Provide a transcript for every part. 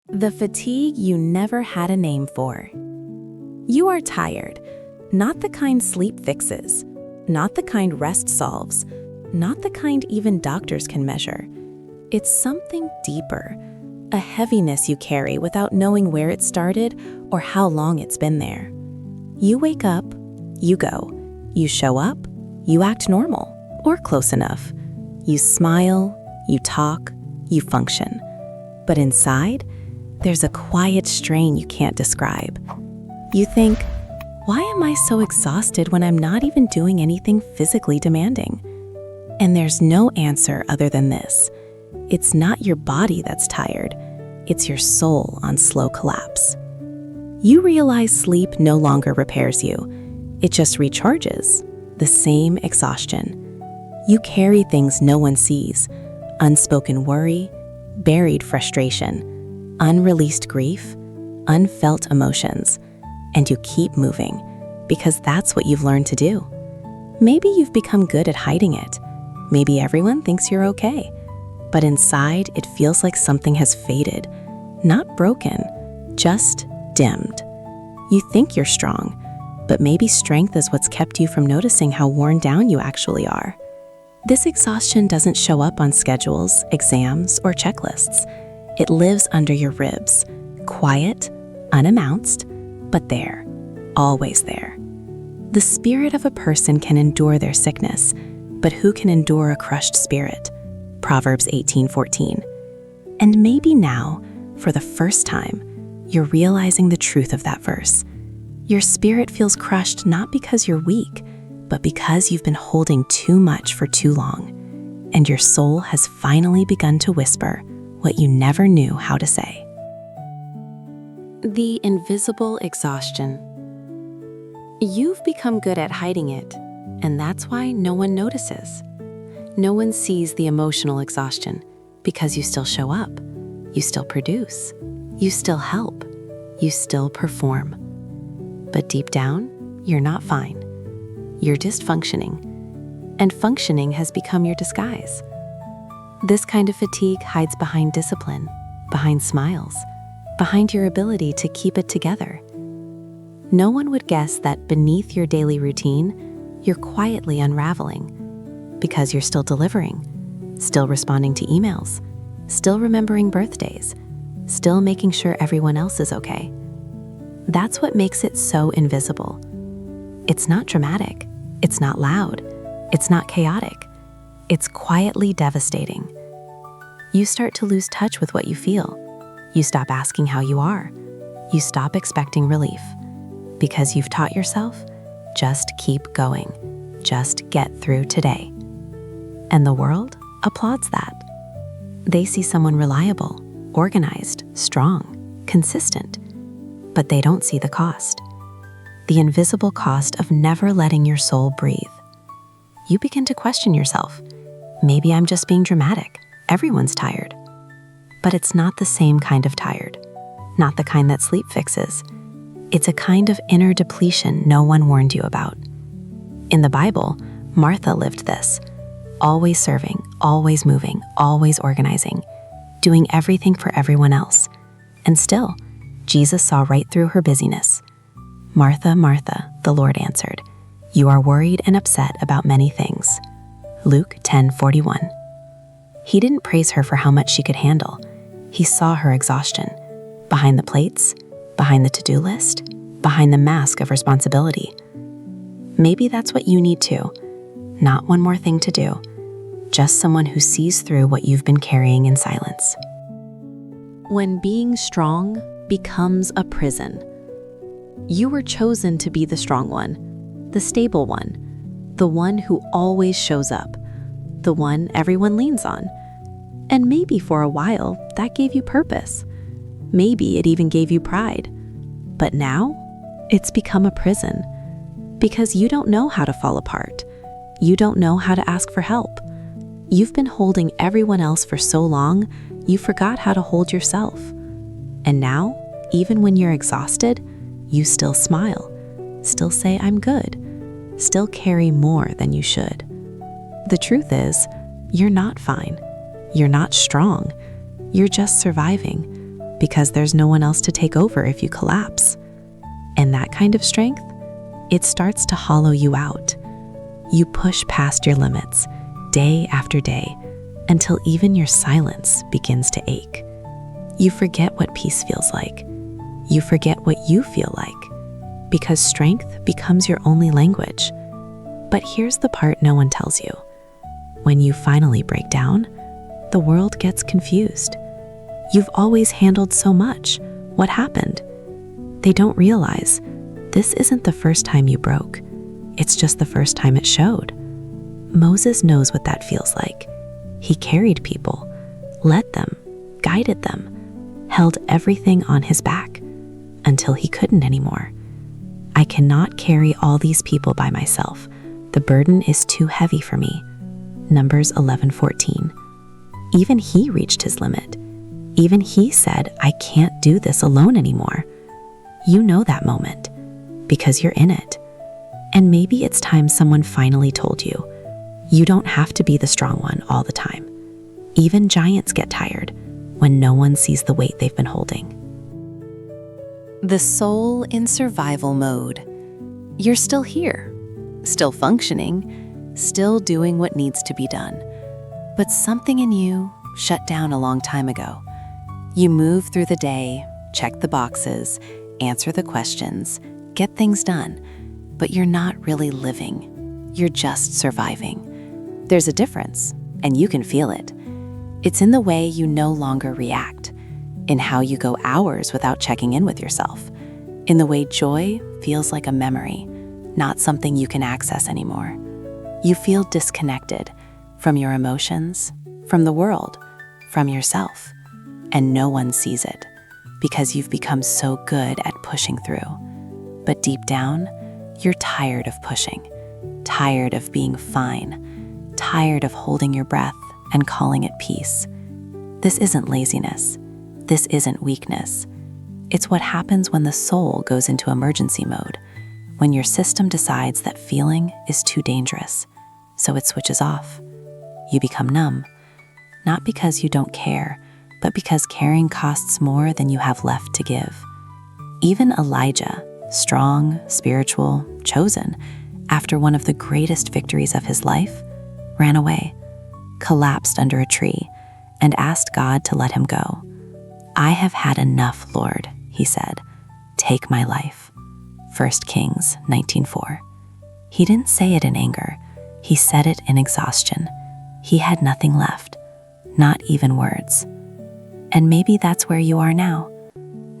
The fatigue you never had a name for. You are tired, not the kind sleep fixes, not the kind rest solves, not the kind even doctors can measure. It's something deeper, a heaviness you carry without knowing where it started or how long it's been there. You wake up, you go, you show up, you act normal, or close enough. You smile, you talk, you function. But inside, there's a quiet strain you can't describe. You think, why am I so exhausted when I'm not even doing anything physically demanding? And there's no answer other than this. It's not your body that's tired. It's your soul on slow collapse. You realize sleep no longer repairs you. It just recharges. The same exhaustion. You carry things no one sees. Unspoken worry, buried frustration, unreleased grief, unfelt emotions, and you keep moving because that's what you've learned to do. Maybe you've become good at hiding it. Maybe everyone thinks you're okay. But inside, it feels like something has faded, not broken, just dimmed. You think you're strong, but maybe strength is what's kept you from noticing how worn down you actually are. This exhaustion doesn't show up on schedules, exams, or checklists. It lives under your ribs, quiet, unannounced, but there, always there. The spirit of a person can endure their sickness, but who can endure a crushed spirit? Proverbs 18:14. And maybe now, for the first time, you're realizing the truth of that verse. Your spirit feels crushed not because you're weak, but because you've been holding too much for too long, and your soul has finally begun to whisper what you never knew how to say. The invisible exhaustion. You've become good at hiding it, and that's why no one notices. No one sees the emotional exhaustion because you still show up, you still produce, you still help, you still perform. But deep down, you're not fine. You're just functioning, and functioning has become your disguise. This kind of fatigue hides behind discipline, behind smiles, behind your ability to keep it together. No one would guess that beneath your daily routine, you're quietly unraveling because you're still delivering, still responding to emails, still remembering birthdays, still making sure everyone else is okay. That's what makes it so invisible. It's not dramatic, it's not loud, it's not chaotic. It's quietly devastating. You start to lose touch with what you feel. You stop asking how you are. You stop expecting relief because you've taught yourself, just keep going, just get through today. And the world applauds that. They see someone reliable, organized, strong, consistent, but they don't see the cost. The invisible cost of never letting your soul breathe. You begin to question yourself. Maybe I'm just being dramatic. Everyone's tired. But it's not the same kind of tired. Not the kind that sleep fixes. It's a kind of inner depletion no one warned you about. In the Bible, Martha lived this. Always serving, always moving, always organizing, doing everything for everyone else. And still, Jesus saw right through her busyness. Martha, Martha, the Lord answered, you are worried and upset about many things. Luke 10:41. He didn't praise her for how much she could handle. He saw her exhaustion. Behind the plates, behind the to-do list, behind the mask of responsibility. Maybe that's what you need too. Not one more thing to do. Just someone who sees through what you've been carrying in silence. When being strong becomes a prison. You were chosen to be the strong one, the stable one, the one who always shows up, the one everyone leans on. And maybe for a while, that gave you purpose. Maybe it even gave you pride. But now, it's become a prison. Because you don't know how to fall apart. You don't know how to ask for help. You've been holding everyone else for so long, you forgot how to hold yourself. And now, even when you're exhausted, you still smile, still say, I'm good, still carry more than you should. The truth is, you're not fine. You're not strong. You're just surviving, because there's no one else to take over if you collapse. And that kind of strength, it starts to hollow you out. You push past your limits, day after day, until even your silence begins to ache. You forget what peace feels like. You forget what you feel like, because strength becomes your only language. But here's the part no one tells you. When you finally break down, the world gets confused. You've always handled so much. What happened? They don't realize this isn't the first time you broke. It's just the first time it showed. Moses knows what that feels like. He carried people, led them, guided them, held everything on his back until he couldn't anymore. I cannot carry all these people by myself. The burden is too heavy for me. Numbers 11:14. Even he reached his limit. Even he said, I can't do this alone anymore. You know that moment because you're in it. And maybe it's time someone finally told you, you don't have to be the strong one all the time. Even giants get tired when no one sees the weight they've been holding. The soul in survival mode. You're still here, still functioning, still doing what needs to be done. But something in you shut down a long time ago. You move through the day, check the boxes, answer the questions, get things done, but you're not really living. You're just surviving. There's a difference, and you can feel it. It's in the way you no longer react, in how you go hours without checking in with yourself, in the way joy feels like a memory, not something you can access anymore. You feel disconnected from your emotions, from the world, from yourself, and no one sees it because you've become so good at pushing through. But deep down, you're tired of pushing, tired of being fine, tired of holding your breath and calling it peace. This isn't laziness. This isn't weakness. It's what happens when the soul goes into emergency mode, when your system decides that feeling is too dangerous, so it switches off. You become numb, not because you don't care, but because caring costs more than you have left to give. Even Elijah, strong, spiritual, chosen, after one of the greatest victories of his life, ran away, collapsed under a tree, and asked God to let him go. I have had enough, Lord, he said. Take my life. 1 Kings 19:4. He didn't say it in anger. He said it in exhaustion. He had nothing left, not even words. And maybe that's where you are now.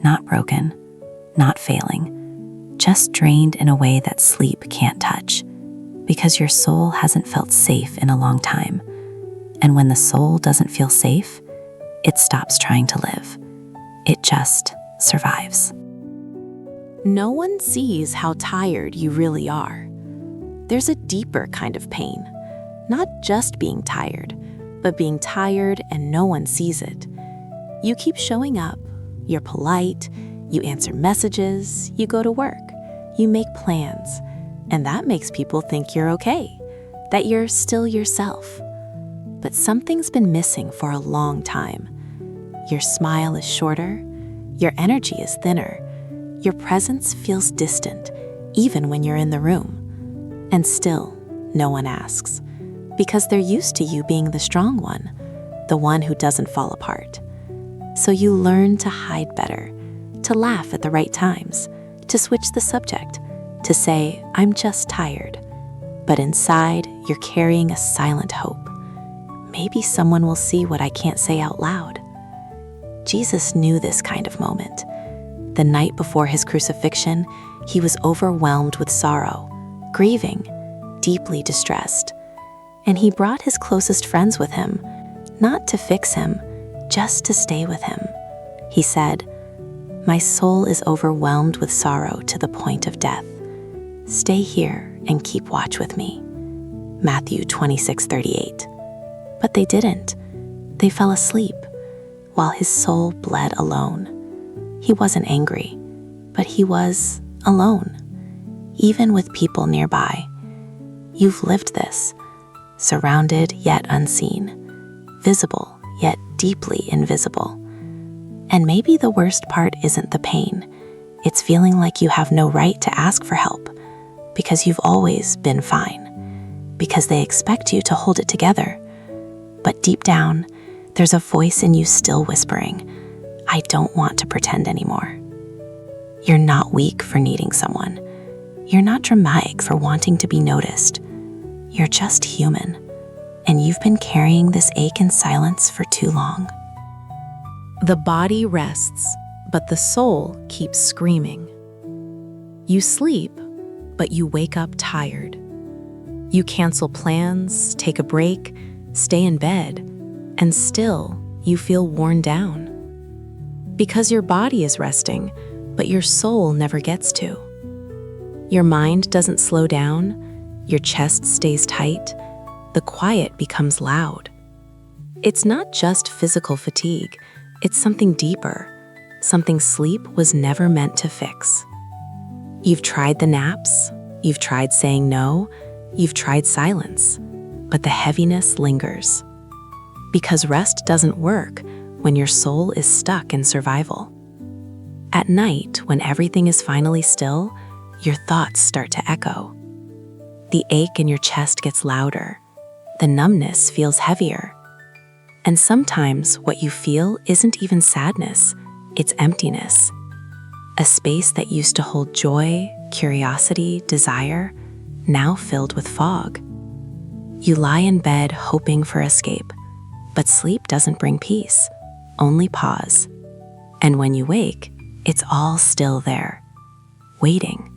Not broken, not failing, just drained in a way that sleep can't touch, because your soul hasn't felt safe in a long time. And when the soul doesn't feel safe, it stops trying to live. It just survives. No one sees how tired you really are. There's a deeper kind of pain, not just being tired, but being tired and no one sees it. You keep showing up, you're polite, you answer messages, you go to work, you make plans, and that makes people think you're okay, that you're still yourself. But something's been missing for a long time. Your smile is shorter, your energy is thinner, your presence feels distant, even when you're in the room. And still, no one asks, because they're used to you being the strong one, the one who doesn't fall apart. So you learn to hide better, to laugh at the right times, to switch the subject, to say, I'm just tired. But inside, you're carrying a silent hope. Maybe someone will see what I can't say out loud. Jesus knew this kind of moment. The night before his crucifixion, he was overwhelmed with sorrow, grieving, deeply distressed. And he brought his closest friends with him, not to fix him, just to stay with him. He said, my soul is overwhelmed with sorrow to the point of death. Stay here and keep watch with me. Matthew 26:38. But they didn't. They fell asleep, while his soul bled alone. He wasn't angry, but he was alone, even with people nearby. You've lived this, surrounded yet unseen, visible yet deeply invisible. And maybe the worst part isn't the pain. It's feeling like you have no right to ask for help because you've always been fine, because they expect you to hold it together. But deep down, there's a voice in you still whispering, I don't want to pretend anymore. You're not weak for needing someone. You're not dramatic for wanting to be noticed. You're just human, and you've been carrying this ache in silence for too long. The body rests, but the soul keeps screaming. You sleep, but you wake up tired. You cancel plans, take a break, stay in bed, and still you feel worn down. Because your body is resting, but your soul never gets to. Your mind doesn't slow down, your chest stays tight, the quiet becomes loud. It's not just physical fatigue, it's something deeper, something sleep was never meant to fix. You've tried the naps, you've tried saying no, you've tried silence, but the heaviness lingers. Because rest doesn't work when your soul is stuck in survival. At night, when everything is finally still, your thoughts start to echo. The ache in your chest gets louder. The numbness feels heavier. And sometimes what you feel isn't even sadness, it's emptiness. A space that used to hold joy, curiosity, desire, now filled with fog. You lie in bed hoping for escape, but sleep doesn't bring peace, only pause. And when you wake, it's all still there, waiting.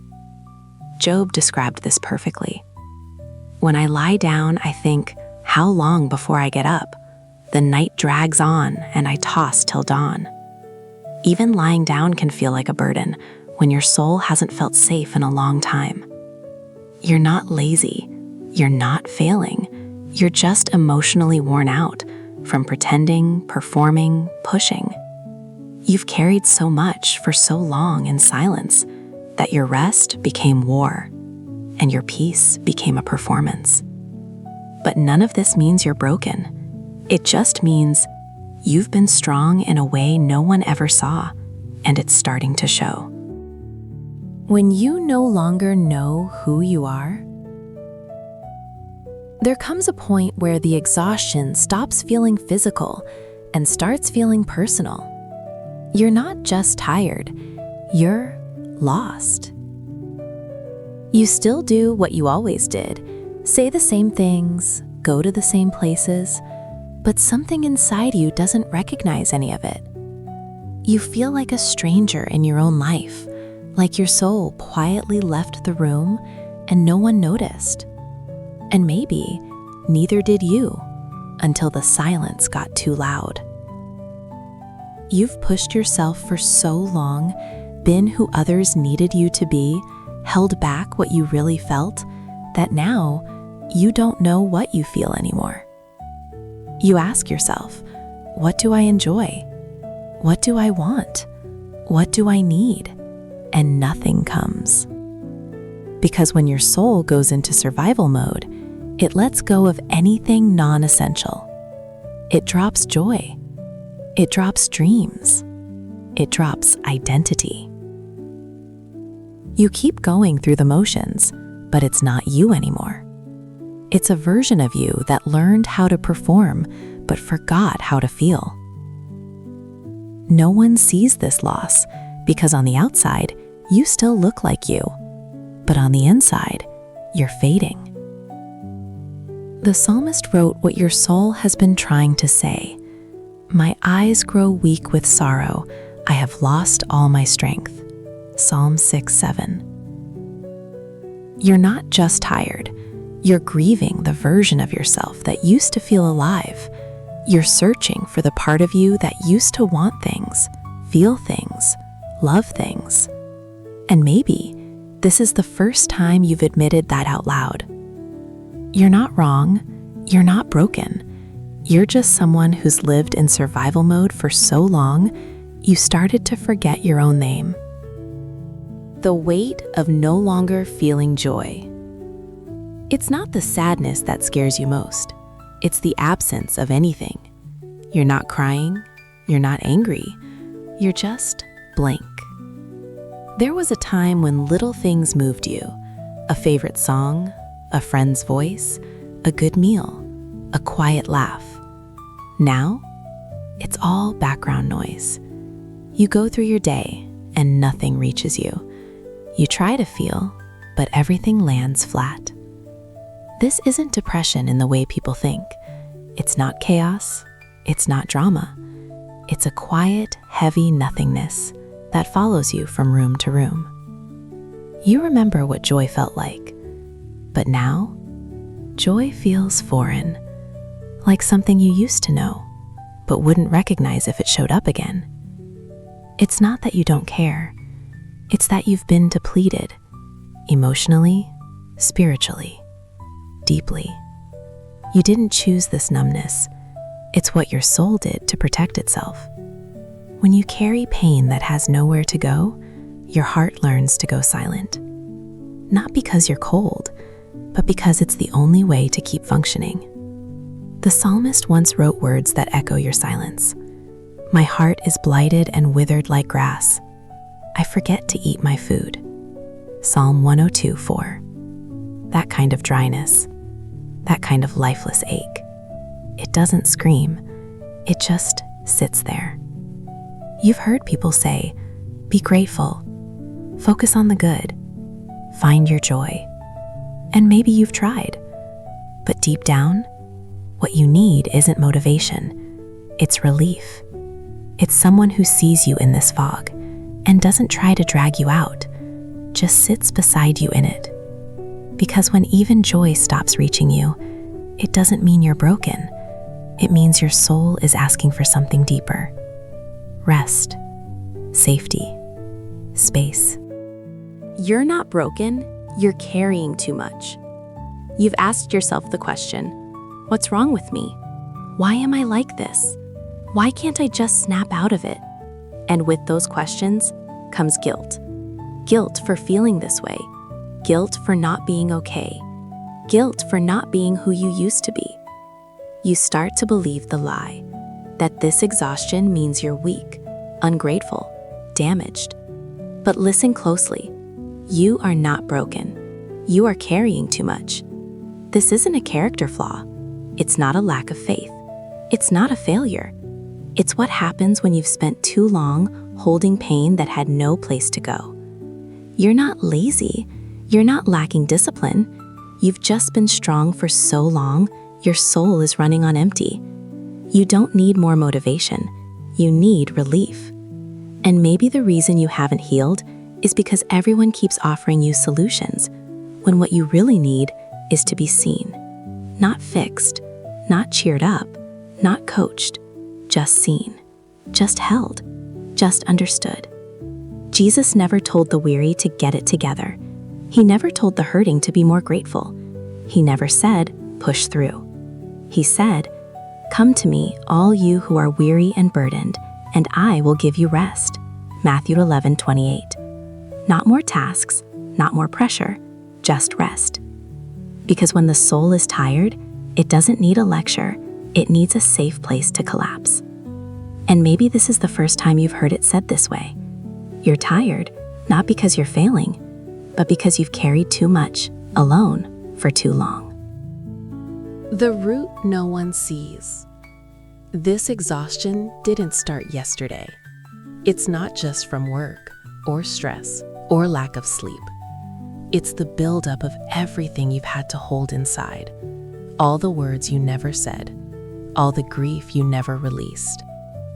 Job described this perfectly. When I lie down, I think, how long before I get up? The night drags on, and I toss till dawn. Even lying down can feel like a burden when your soul hasn't felt safe in a long time. You're not lazy. You're not failing. You're just emotionally worn out from pretending, performing, pushing. You've carried so much for so long in silence that your rest became war, and your peace became a performance. But none of this means you're broken. It just means you've been strong in a way no one ever saw, and it's starting to show. When you no longer know who you are, there comes a point where the exhaustion stops feeling physical and starts feeling personal. You're not just tired, you're lost. You still do what you always did, say the same things, go to the same places, but something inside you doesn't recognize any of it. You feel like a stranger in your own life, like your soul quietly left the room and no one noticed. And maybe neither did you until the silence got too loud. You've pushed yourself for so long, been who others needed you to be, held back what you really felt, that now you don't know what you feel anymore. You ask yourself, what do I enjoy? What do I want? What do I need? And nothing comes. Because when your soul goes into survival mode, it lets go of anything non-essential. It drops joy. It drops dreams. It drops identity. You keep going through the motions, but it's not you anymore. It's a version of you that learned how to perform, but forgot how to feel. No one sees this loss because on the outside, you still look like you, but on the inside, you're fading. The psalmist wrote what your soul has been trying to say. My eyes grow weak with sorrow. I have lost all my strength. Psalm 6:7. You're not just tired. You're grieving the version of yourself that used to feel alive. You're searching for the part of you that used to want things, feel things, love things. And maybe this is the first time you've admitted that out loud. You're not wrong. You're not broken. You're just someone who's lived in survival mode for so long, you started to forget your own name. The weight of no longer feeling joy. It's not the sadness that scares you most. It's the absence of anything. You're not crying. You're not angry. you're just blank. There was a time when little things moved you. A favorite song, a friend's voice, a good meal, a quiet laugh. Now, it's all background noise. You go through your day and nothing reaches you. You try to feel, but everything lands flat. This isn't depression in the way people think. It's not chaos. It's not drama. It's a quiet, heavy nothingness that follows you from room to room. You remember what joy felt like, but now, joy feels foreign, like something you used to know, but wouldn't recognize if it showed up again. It's not that you don't care. It's that you've been depleted, emotionally, spiritually, deeply. You didn't choose this numbness. It's what your soul did to protect itself. When you carry pain that has nowhere to go, your heart learns to go silent. Not because you're cold, but because it's the only way to keep functioning. The psalmist once wrote words that echo your silence. My heart is blighted and withered like grass. I forget to eat my food. Psalm 102:4. That kind of dryness, that kind of lifeless ache. It doesn't scream, it just sits there. You've heard people say, be grateful, focus on the good, find your joy. And maybe you've tried, but deep down, what you need isn't motivation, it's relief. It's someone who sees you in this fog and doesn't try to drag you out, just sits beside you in it. Because when even joy stops reaching you, it doesn't mean you're broken. It means your soul is asking for something deeper. Rest, safety, space. You're not broken, you're carrying too much. You've asked yourself the question, what's wrong with me? Why am I like this? Why can't I just snap out of it? And with those questions comes guilt. Guilt for feeling this way. Guilt for not being okay. Guilt for not being who you used to be. You start to believe the lie that this exhaustion means you're weak, ungrateful, damaged. But listen closely. You are not broken. You are carrying too much. This isn't a character flaw. It's not a lack of faith. It's not a failure. It's what happens when you've spent too long holding pain that had no place to go. You're not lazy. You're not lacking discipline. You've just been strong for so long, your soul is running on empty. You don't need more motivation. You need relief. And maybe the reason you haven't healed is because everyone keeps offering you solutions, when what you really need is to be seen. Not fixed, not cheered up, not coached, just seen, just held, just understood. Jesus never told the weary to get it together. He never told the hurting to be more grateful. He never said, push through. He said, come to me, all you who are weary and burdened, and I will give you rest. Matthew 11:28. Not more tasks, not more pressure, just rest. Because when the soul is tired, it doesn't need a lecture, it needs a safe place to collapse. And maybe this is the first time you've heard it said this way. You're tired, not because you're failing, but because you've carried too much, alone, for too long. The root no one sees. This exhaustion didn't start yesterday. It's not just from work, or stress, or lack of sleep. It's the buildup of everything you've had to hold inside. All the words you never said, all the grief you never released,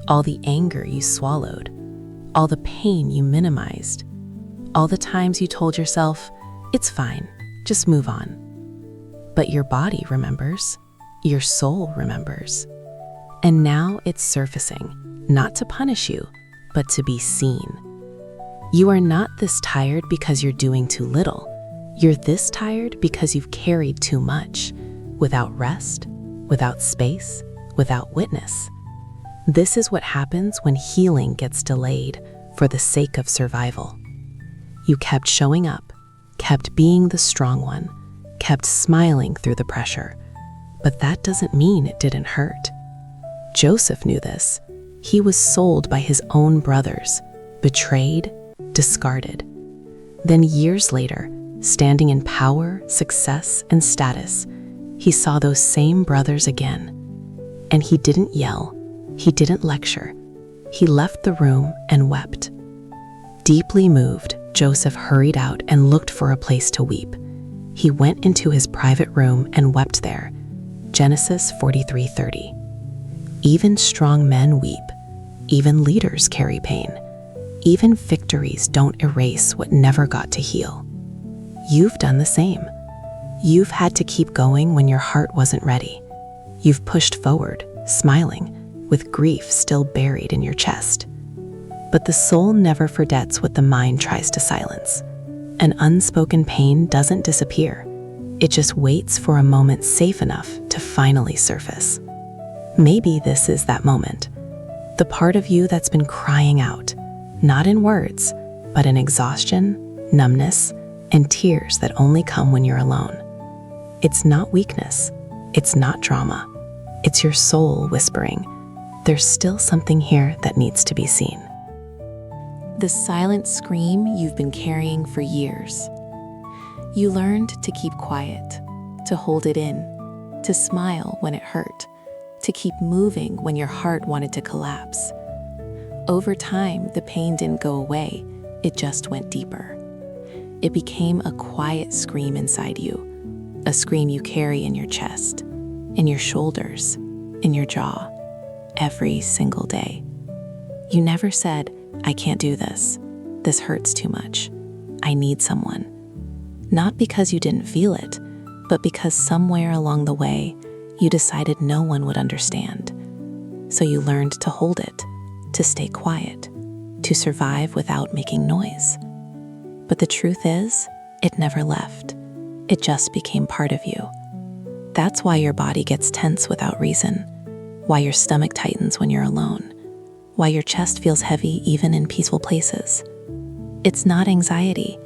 all the anger you swallowed, all the pain you minimized, all the times you told yourself, it's fine, just move on. But your body remembers, your soul remembers. And now it's surfacing, not to punish you, but to be seen. You are not this tired because you're doing too little. You're this tired because you've carried too much, without rest, without space, without witness. This is what happens when healing gets delayed for the sake of survival. You kept showing up, kept being the strong one, kept smiling through the pressure, but that doesn't mean it didn't hurt. Joseph knew this. He was sold by his own brothers, betrayed, discarded. Then years later, standing in power, success, and status, he saw those same brothers again. And he didn't yell, he didn't lecture. He left the room and wept. Deeply moved, Joseph hurried out and looked for a place to weep. He went into his private room and wept there. Genesis 43:30. Even strong men weep. Even leaders carry pain. Even victories don't erase what never got to heal. You've done the same. You've had to keep going when your heart wasn't ready. You've pushed forward, smiling, with grief still buried in your chest. But the soul never forgets what the mind tries to silence. An unspoken pain doesn't disappear. It just waits for a moment safe enough to finally surface. Maybe this is that moment. The part of you that's been crying out, not in words, but in exhaustion, numbness, and tears that only come when you're alone. It's not weakness. It's not drama. It's your soul whispering, there's still something here that needs to be seen. The silent scream you've been carrying for years. You learned to keep quiet, to hold it in, to smile when it hurt, to keep moving when your heart wanted to collapse. Over time, the pain didn't go away, it just went deeper. It became a quiet scream inside you, a scream you carry in your chest, in your shoulders, in your jaw, every single day. You never said, I can't do this. This hurts too much. I need someone. Not because you didn't feel it, but because somewhere along the way, you decided no one would understand. So you learned to hold it, to stay quiet, to survive without making noise. But the truth is, it never left. It just became part of you. That's why your body gets tense without reason, why your stomach tightens when you're alone, why your chest feels heavy even in peaceful places. It's not anxiety,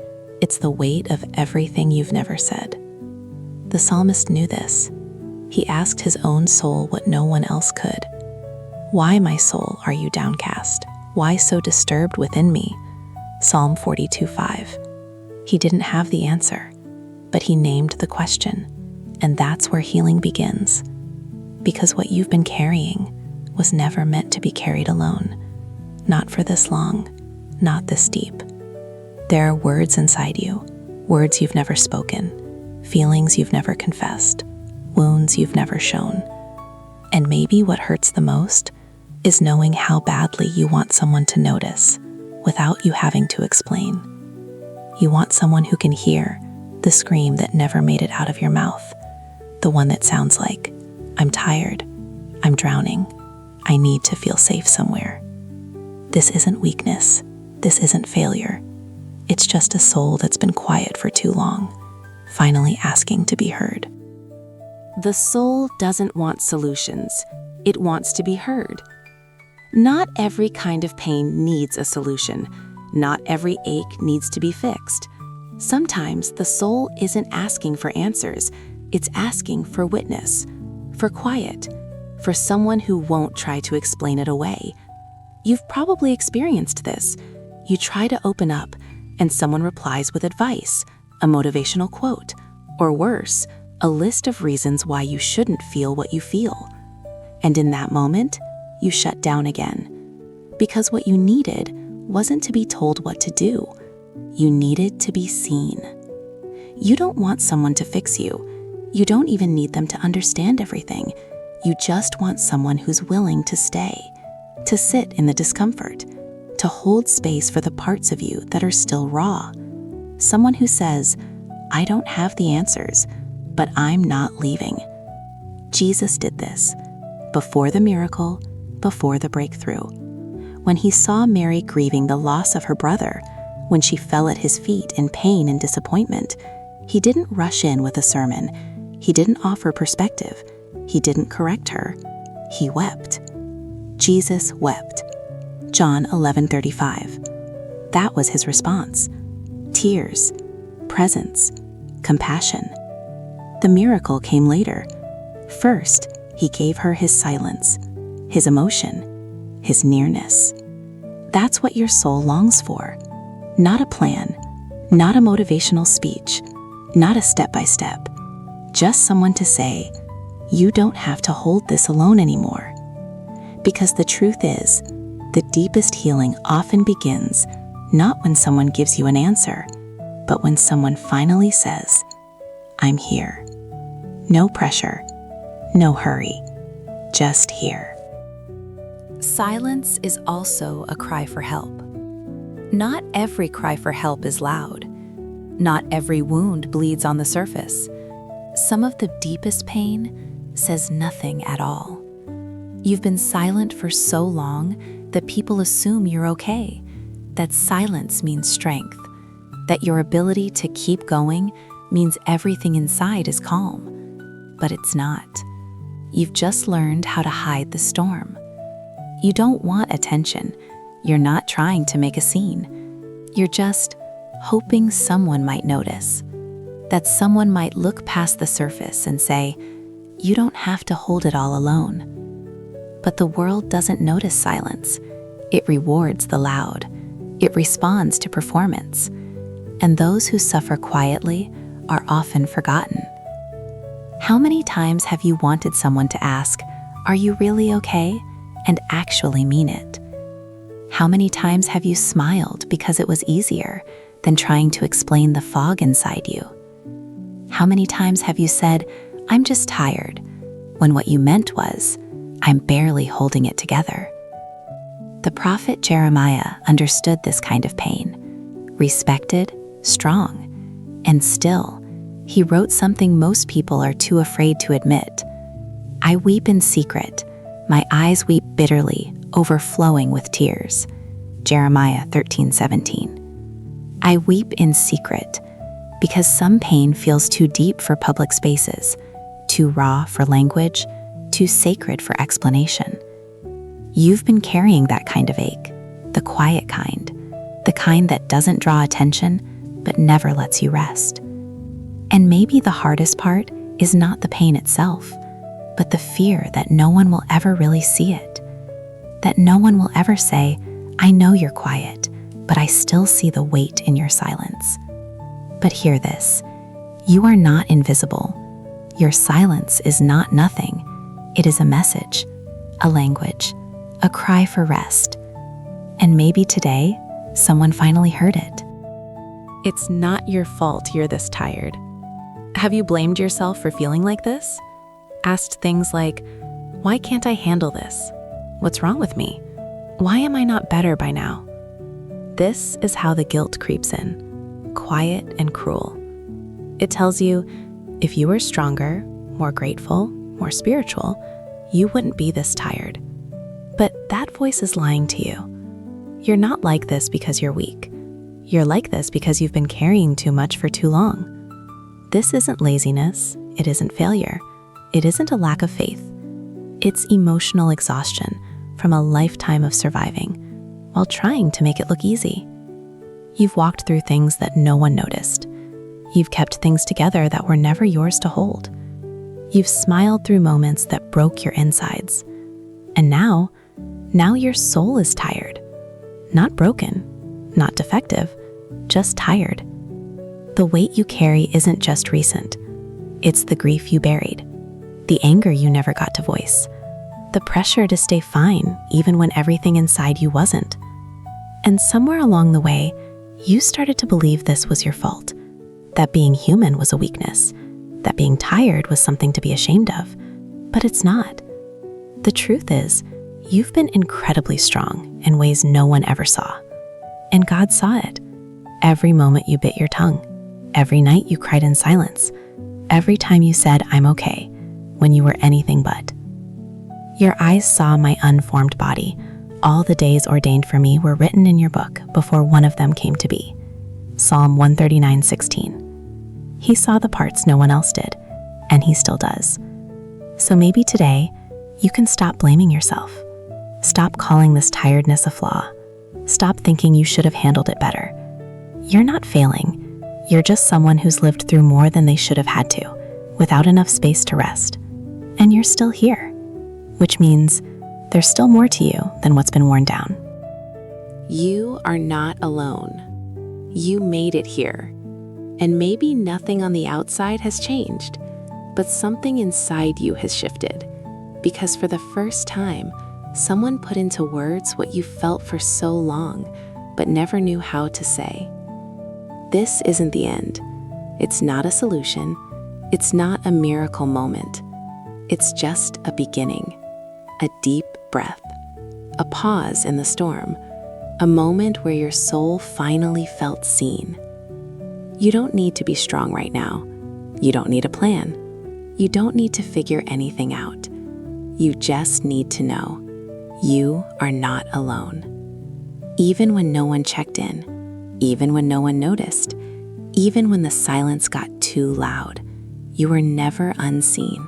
it's the weight of everything you've never said. The psalmist knew this. He asked his own soul what no one else could. Why, my soul, are you downcast? Why so disturbed within me? Psalm 42:5. He didn't have the answer, but he named the question, and that's where healing begins. Because what you've been carrying was never meant to be carried alone. Not for this long, not this deep. There are words inside you, words you've never spoken, feelings you've never confessed, wounds you've never shown. And maybe what hurts the most is knowing how badly you want someone to notice without you having to explain. You want someone who can hear the scream that never made it out of your mouth, the one that sounds like, I'm tired, I'm drowning, I need to feel safe somewhere. This isn't weakness, this isn't failure. It's just a soul that's been quiet for too long, finally asking to be heard. The soul doesn't want solutions, it wants to be heard. Not every kind of pain needs a solution. Not every ache needs to be fixed. Sometimes the soul isn't asking for answers, it's asking for witness, for quiet, for someone who won't try to explain it away. You've probably experienced this. You try to open up, and someone replies with advice, a motivational quote, or worse, a list of reasons why you shouldn't feel what you feel. And in that moment, you shut down again. Because what you needed wasn't to be told what to do. You needed to be seen. You don't want someone to fix you. You don't even need them to understand everything. You just want someone who's willing to stay, to sit in the discomfort, to hold space for the parts of you that are still raw. Someone who says, I don't have the answers, but I'm not leaving. Jesus did this. Before the miracle, before the breakthrough. When he saw Mary grieving the loss of her brother, when she fell at his feet in pain and disappointment, he didn't rush in with a sermon. He didn't offer perspective. He didn't correct her. He wept. Jesus wept. John 11:35. That was his response. Tears, presence, compassion. The miracle came later. First, he gave her his silence, his emotion. his nearness. That's what your soul longs for. Not a plan, not a motivational speech, not a step-by-step. Just someone to say, you don't have to hold this alone anymore. Because the truth is, the deepest healing often begins not when someone gives you an answer, but when someone finally says, I'm here. No pressure, no hurry, just here. Silence is also a cry for help. Not every cry for help is loud. Not every wound bleeds on the surface. Some of the deepest pain says nothing at all. You've been silent for so long that people assume you're okay, that silence means strength, that your ability to keep going means everything inside is calm. But it's not. You've just learned how to hide the storm. You don't want attention. You're not trying to make a scene. You're just hoping someone might notice, that someone might look past the surface and say, you don't have to hold it all alone. But the world doesn't notice silence. It rewards the loud. It responds to performance. And those who suffer quietly are often forgotten. How many times have you wanted someone to ask, are you really okay? And actually mean it? How many times have you smiled because it was easier than trying to explain the fog inside you? How many times have you said, I'm just tired, when what you meant was, I'm barely holding it together? The prophet Jeremiah understood this kind of pain, respected, strong, and still, he wrote something most people are too afraid to admit. I weep in secret, my eyes weep bitterly, overflowing with tears. Jeremiah 13:17. I weep in secret because some pain feels too deep for public spaces, too raw for language, too sacred for explanation. You've been carrying that kind of ache, the quiet kind, the kind that doesn't draw attention but never lets you rest. And maybe the hardest part is not the pain itself, but the fear that no one will ever really see it. That no one will ever say, I know you're quiet, but I still see the weight in your silence. But hear this, you are not invisible. Your silence is not nothing. It is a message, a language, a cry for rest. And maybe today, someone finally heard it. It's not your fault you're this tired. Have you blamed yourself for feeling like this? Asked things like, why can't I handle this? What's wrong with me? Why am I not better by now? This is how the guilt creeps in, quiet and cruel. It tells you, if you were stronger, more grateful, more spiritual, you wouldn't be this tired. But that voice is lying to you. You're not like this because you're weak. You're like this because you've been carrying too much for too long. This isn't laziness. It isn't failure. It isn't a lack of faith. It's emotional exhaustion from a lifetime of surviving while trying to make it look easy. You've walked through things that no one noticed. You've kept things together that were never yours to hold. You've smiled through moments that broke your insides. And now your soul is tired. Not broken, not defective, just tired. The weight you carry isn't just recent. It's the grief you buried, the anger you never got to voice, the pressure to stay fine even when everything inside you wasn't. And somewhere along the way, you started to believe this was your fault, that being human was a weakness, that being tired was something to be ashamed of. But it's not. The truth is, you've been incredibly strong in ways no one ever saw. And God saw it. Every moment you bit your tongue, every night you cried in silence, every time you said, I'm okay, when you were anything but. Your eyes saw my unformed body. All the days ordained for me were written in your book before one of them came to be. Psalm 139:16. He saw the parts no one else did, and he still does. So maybe today, you can stop blaming yourself. Stop calling this tiredness a flaw. Stop thinking you should have handled it better. You're not failing. You're just someone who's lived through more than they should have had to, without enough space to rest. And you're still here, which means there's still more to you than what's been worn down. You are not alone. You made it here. And maybe nothing on the outside has changed, but something inside you has shifted. Because for the first time, someone put into words what you felt for so long, but never knew how to say. This isn't the end. It's not a solution. It's not a miracle moment. It's just a beginning, a deep breath, a pause in the storm, a moment where your soul finally felt seen. You don't need to be strong right now. You don't need a plan. You don't need to figure anything out. You just need to know you are not alone. Even when no one checked in, even when no one noticed, even when the silence got too loud, you were never unseen.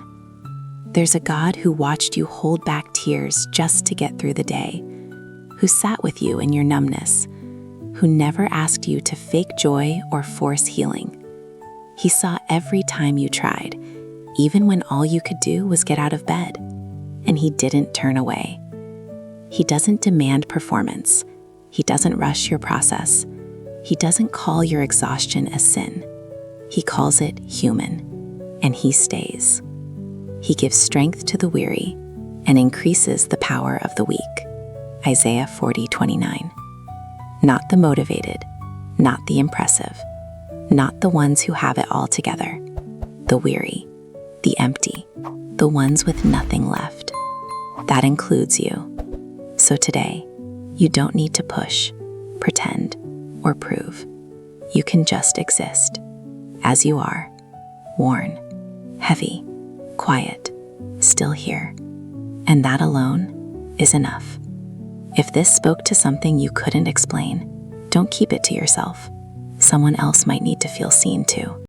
There's a God who watched you hold back tears just to get through the day, who sat with you in your numbness, who never asked you to fake joy or force healing. He saw every time you tried, even when all you could do was get out of bed, and he didn't turn away. He doesn't demand performance. He doesn't rush your process. He doesn't call your exhaustion a sin. He calls it human, and he stays. He gives strength to the weary and increases the power of the weak. Isaiah 40:29. Not the motivated, not the impressive, not the ones who have it all together. The weary, the empty, the ones with nothing left. That includes you. So today, you don't need to push, pretend, or prove. You can just exist, as you are, worn, heavy, quiet, still here. And that alone is enough. If this spoke to something you couldn't explain, don't keep it to yourself. Someone else might need to feel seen too.